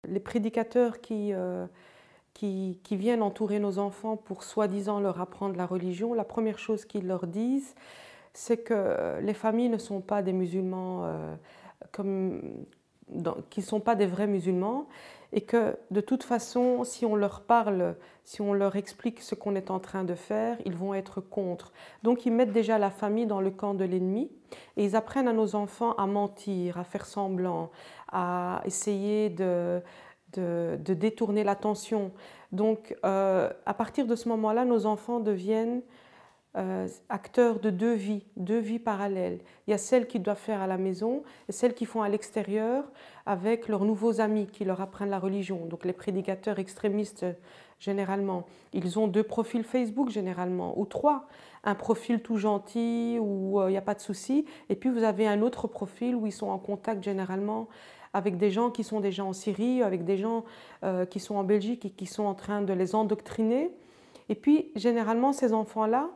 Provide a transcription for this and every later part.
Les prédicateurs qui viennent entourer nos enfants pour soi-disant leur apprendre la religion, la première chose qu'ils leur disent, c'est que les familles ne sont pas des musulmans qui ne sont pas des vrais musulmans et que de toute façon, si on leur parle, si on leur explique ce qu'on est en train de faire, ils vont être contre. Donc ils mettent déjà la famille dans le camp de l'ennemi et ils apprennent à nos enfants à mentir, à faire semblant, à essayer de détourner l'attention. Donc à partir de ce moment-là, nos enfants deviennent acteurs de deux vies parallèles. Il y a celles qu'ils doivent faire à la maison et celles qu'ils font à l'extérieur avec leurs nouveaux amis qui leur apprennent la religion. Donc les prédicateurs extrémistes, généralement, ils ont 2 profils Facebook généralement, ou 3. Un profil tout gentil où il n'y a pas de souci, et puis vous avez un autre profil où ils sont en contact généralement avec des gens qui sont déjà en Syrie, avec des gens qui sont en Belgique et qui sont en train de les endoctriner. Et puis généralement ces enfants-là,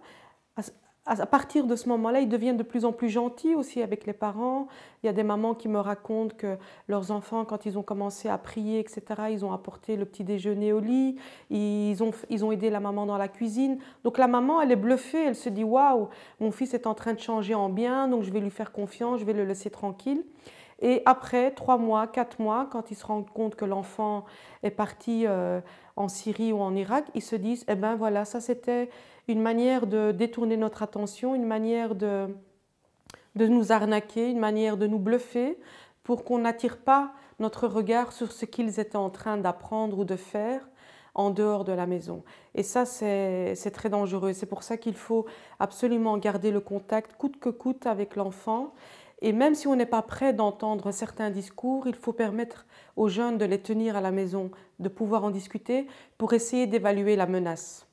à partir de ce moment-là, ils deviennent de plus en plus gentils aussi avec les parents. Il y a des mamans qui me racontent que leurs enfants, quand ils ont commencé à prier, etc., ils ont apporté le petit déjeuner au lit, ils ont aidé la maman dans la cuisine. Donc la maman, elle est bluffée, elle se dit « Waouh, mon fils est en train de changer en bien, donc je vais lui faire confiance, je vais le laisser tranquille ». Et après 3 mois, 4 mois, quand ils se rendent compte que l'enfant est parti en Syrie ou en Irak, ils se disent « Eh bien voilà, ça c'était une manière de détourner notre attention, une manière de nous arnaquer, une manière de nous bluffer pour qu'on n'attire pas notre regard sur ce qu'ils étaient en train d'apprendre ou de faire en dehors de la maison. » Et ça, c'est très dangereux. C'est pour ça qu'il faut absolument garder le contact coûte que coûte avec l'enfant. Et même si on n'est pas prêt d'entendre certains discours, il faut permettre aux jeunes de les tenir à la maison, de pouvoir en discuter pour essayer d'évaluer la menace.